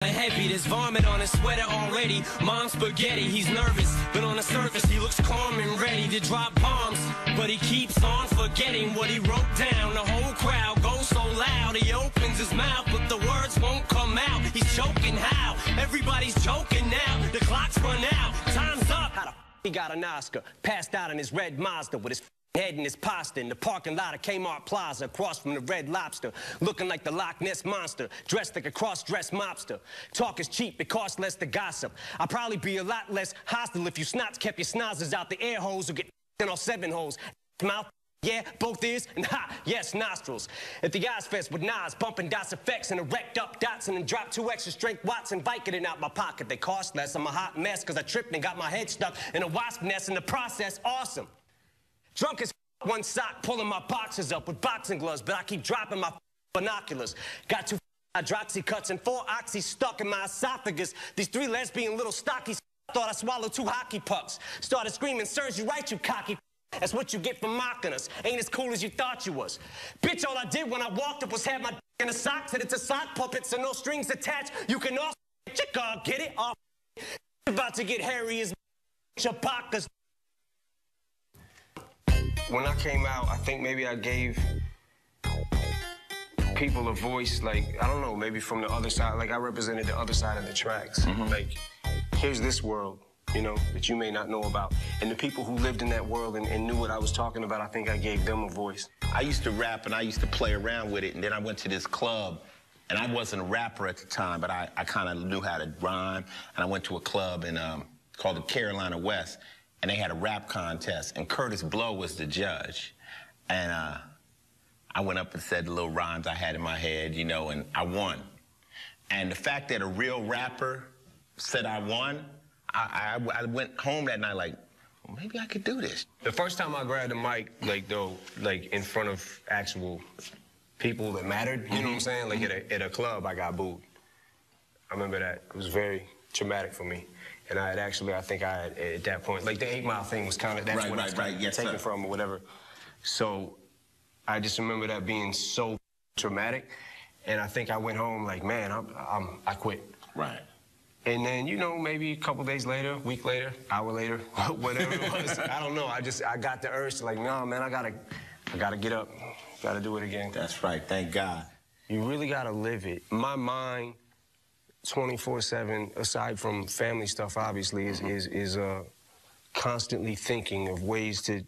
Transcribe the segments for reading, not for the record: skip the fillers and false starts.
Heavy, there's vomit on his sweater already. Mom's spaghetti, he's nervous, but on the surface he looks calm and ready to drop bombs. But he keeps on forgetting what he wrote down. The whole crowd goes so loud, he opens his mouth, but the words won't come out. He's choking how? Everybody's joking now. The clock's run out, time's up. How the f he got an Oscar? Passed out in his red Mazda with his head in his pasta in the parking lot of Kmart Plaza across from the Red Lobster, looking like the Loch Ness Monster, dressed like a cross-dressed mobster. Talk is cheap, it costs less to gossip. I'd probably be a lot less hostile if you snots kept your snozzers out the air holes or get in all 7 holes. Mouth, yeah, both ears, and ha, yes, nostrils. At the Oz Fest with Nas, bumping dots effects and erect up dots and then drop 2 extra strength watts and Vicodin out my pocket. They cost less, I'm a hot mess because I tripped and got my head stuck in a wasp nest in the process. Awesome. Drunk as one sock, pulling my boxes up with boxing gloves, but I keep dropping my binoculars. Got 2 hydroxy cuts and 4 oxy stuck in my esophagus. These 3 lesbian little stockies thought I swallowed 2 hockey pucks. Started screaming, "Serves you right, you cocky." That's what you get for mocking us. Ain't as cool as you thought you was. Bitch, all I did when I walked up was have my in a sock, said it's a sock puppet, so no strings attached. You can all get it? All about to get hairy as chapakas. When I came out, I think maybe I gave people a voice, like, I don't know, maybe from the other side, like I represented the other side of the tracks. Like, here's this world, you know, that you may not know about. And the people who lived in that world and knew what I was talking about, I think I gave them a voice. I used to rap and I used to play around with it, and then I went to this club, and I wasn't a rapper at the time, but I kind of knew how to rhyme, and I went to a club called the Carolina West, and they had a rap contest, and Curtis Blow was the judge. And I went up and said the little rhymes I had in my head, you know, and I won. And the fact that a real rapper said I won, I went home that night like, well, maybe I could do this. The first time I grabbed the mic, like in front of actual people that mattered, you know what I'm saying? Like at a club, I got booed. I remember that. It was very traumatic for me. And I had actually, I think I had, at that point, like the 8 Mile thing was kind of, that's what I was taken from or whatever. So I just remember that being so traumatic. And I think I went home like, man, I quit. Right. And then, you know, maybe a couple days later, week later, hour later, whatever it was, I don't know. I got the urge to like, no, man, I gotta get up. Gotta do it again. That's right, thank God. You really gotta live it. My mind, 24/7, aside from family stuff, obviously, is constantly thinking of ways to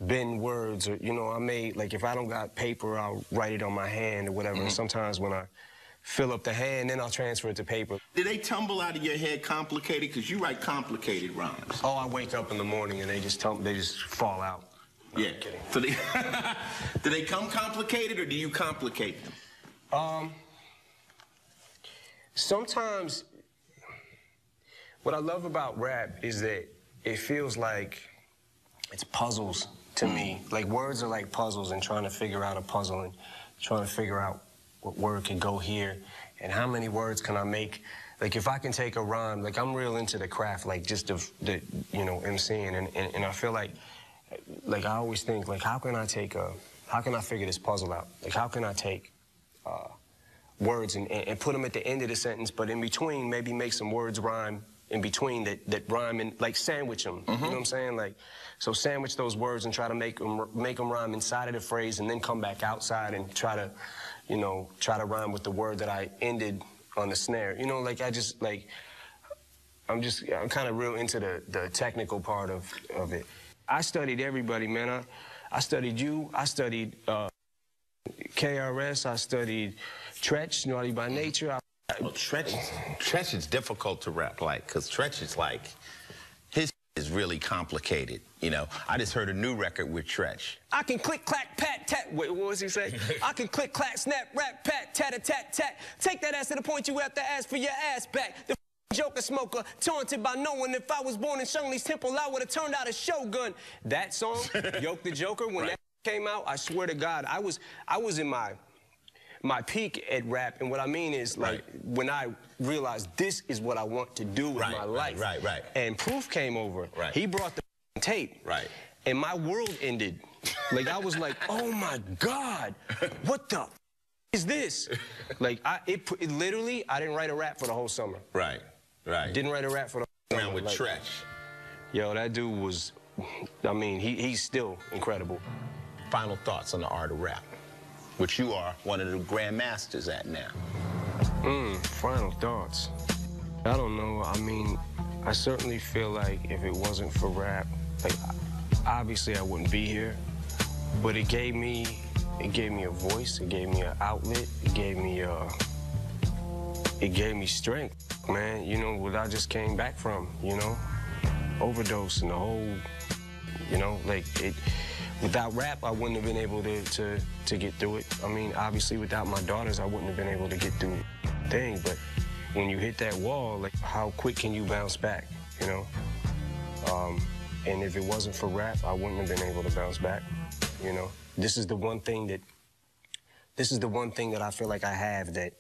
bend words. Or, you know, like, if I don't got paper, I'll write it on my hand or whatever. And sometimes when I fill up the hand, then I'll transfer it to paper. Did they tumble out of your head complicated? Because you write complicated rhymes. Oh, I wake up in the morning and they just fall out. Yeah. So do they come complicated or do you complicate them? Sometimes, what I love about rap is that it feels like it's puzzles to me. Like, words are like puzzles, and trying to figure out a puzzle and trying to figure out what word can go here and how many words can I make. Like, if I can take a rhyme, like, I'm real into the craft, like, just of the, you know, MCing, and I feel like I always think, like, how can I figure this puzzle out? Like, how can I take words and put them at the end of the sentence, but in between maybe make some words rhyme in between that rhyme, and like sandwich them. You know what I'm saying? Like, so sandwich those words and try to make them rhyme inside of the phrase, and then come back outside and try to, you know, rhyme with the word that I ended on the snare. You know, like I'm kind of real into the technical part of it. I studied everybody, man. I studied you. I studied KRS. I studied Tretch, Naughty by Nature. Well, Tretch is difficult to rap like, because Tretch is like, his is really complicated, you know. I just heard a new record with Tretch. I can click, clack, pat, tat. Wait, what was he say? I can click, clack, snap, rap, pat, tat, tat, tat. Take that ass to the point you have to ask for your ass back. The Joker smoker, taunted by knowing if I was born in Shungli's temple, I would have turned out a shogun. That song, Yoke the Joker, when that came out, I swear to God, I was in my peak at rap, and what I mean is, like, when I realized this is what I want to do with my life. And Proof came over. He brought the tape. And my world ended. Like, I was like, oh my God, what the is this? Like, it literally, I didn't write a rap for the whole summer. Right, right. Didn't write a rap for the whole summer. Around with like, Tresh. Yo, that dude was, I mean, he's still incredible. Final thoughts on the art of rap, which you are one of the grandmasters at now. Final thoughts. I don't know. I mean, I certainly feel like if it wasn't for rap, like, obviously I wouldn't be here, but it gave me a voice, it gave me an outlet, it gave me strength, man, you know, what I just came back from, you know, overdose and the whole, you know, like, without rap, I wouldn't have been able to get through it. I mean, obviously, without my daughters, I wouldn't have been able to get through the thing, but when you hit that wall, like, how quick can you bounce back, you know? And if it wasn't for rap, I wouldn't have been able to bounce back, you know? This is the one thing that I feel like I have that,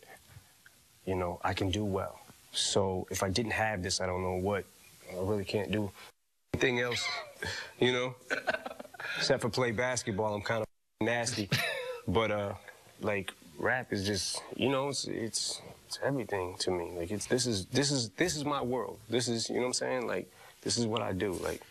you know, I can do well. So if I didn't have this, I don't know what I really can't do. Anything else, you know? Except for play basketball, I'm kind of nasty. But, like, rap is just, you know, it's everything to me. Like, this is my world. This is, you know what I'm saying? Like, this is what I do. Like,